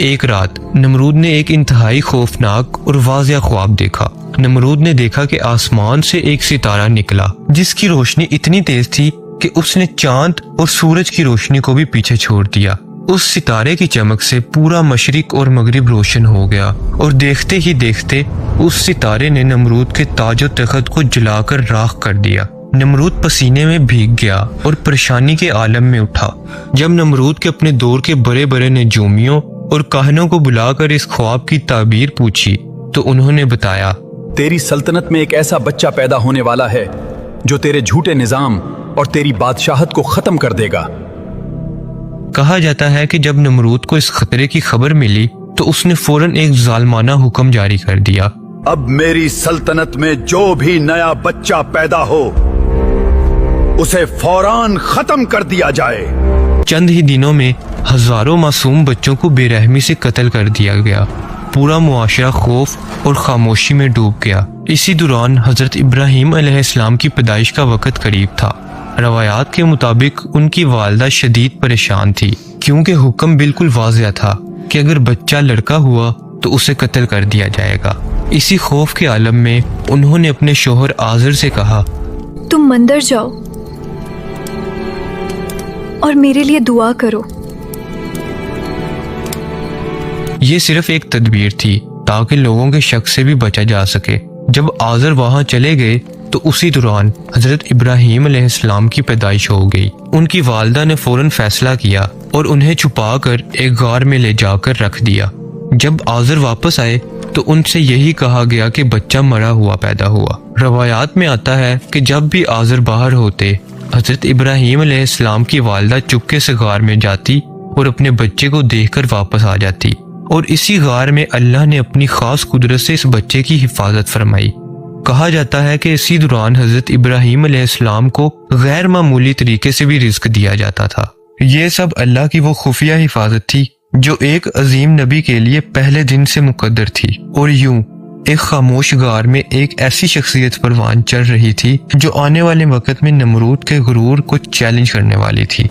ایک رات نمرود نے ایک انتہائی خوفناک اور واضح خواب دیکھا۔ نمرود نے دیکھا کہ آسمان سے ایک ستارہ نکلا جس کی روشنی اتنی تیز تھی کہ اس نے چاند اور سورج کی روشنی کو بھی پیچھے چھوڑ دیا۔ اس ستارے کی چمک سے پورا مشرق اور مغرب روشن ہو گیا اور دیکھتے ہی دیکھتے اس ستارے نے نمرود کے تاج و تخت کو جلا کر راکھ کر دیا۔ نمرود پسینے میں بھیگ گیا اور پریشانی کے عالم میں اٹھا۔ جب نمرود کے اپنے دور کے بڑے بڑے نجومیوں اور کاہنوں کو بلا کر اس خواب کی تعبیر پوچھی تو انہوں نے بتایا، تیری سلطنت میں ایک ایسا بچہ پیدا ہونے والا ہے جو تیرے جھوٹے نظام اور تیری بادشاہت کو ختم کر دے گا۔ کہا جاتا ہے کہ جب نمرود کو اس خطرے کی خبر ملی تو اس نے فوراً ایک ظالمانہ حکم جاری کر دیا، اب میری سلطنت میں جو بھی نیا بچہ پیدا ہو اسے فوراً ختم کر دیا جائے۔ چند ہی دنوں میں ہزاروں معصوم بچوں کو بے رحمی سے قتل کر دیا گیا۔ پورا معاشرہ خوف اور خاموشی میں ڈوب گیا۔ اسی دوران حضرت ابراہیم علیہ السلام کی پیدائش کا وقت قریب تھا۔ روایات کے مطابق ان کی والدہ شدید پریشان تھی کیونکہ حکم بالکل واضح تھا کہ اگر بچہ لڑکا ہوا تو اسے قتل کر دیا جائے گا۔ اسی خوف کے عالم میں انہوں نے اپنے شوہر آزر سے کہا، تم مندر جاؤ اور میرے لیے دعا کرو۔ یہ صرف ایک تدبیر تھی تاکہ لوگوں کے شک سے بھی بچا جا سکے۔ جب آزر وہاں چلے گئے تو اسی دوران حضرت ابراہیم علیہ السلام کی پیدائش ہو گئی۔ ان کی والدہ نے فوراً فیصلہ کیا اور انہیں چھپا کر ایک غار میں لے جا کر رکھ دیا۔ جب آزر واپس آئے تو ان سے یہی کہا گیا کہ بچہ مرا ہوا پیدا ہوا۔ روایات میں آتا ہے کہ جب بھی آزر باہر ہوتے، حضرت ابراہیم علیہ السلام کی والدہ چپکے سے غار میں جاتی اور اپنے بچے کو دیکھ کر واپس آ جاتی، اور اسی غار میں اللہ نے اپنی خاص قدرت سے اس بچے کی حفاظت فرمائی۔ کہا جاتا ہے کہ اسی دوران حضرت ابراہیم علیہ السلام کو غیر معمولی طریقے سے بھی رزق دیا جاتا تھا۔ یہ سب اللہ کی وہ خفیہ حفاظت تھی جو ایک عظیم نبی کے لیے پہلے دن سے مقدر تھی، اور یوں ایک خاموش غار میں ایک ایسی شخصیت پروان چڑھ رہی تھی جو آنے والے وقت میں نمرود کے غرور کو چیلنج کرنے والی تھی۔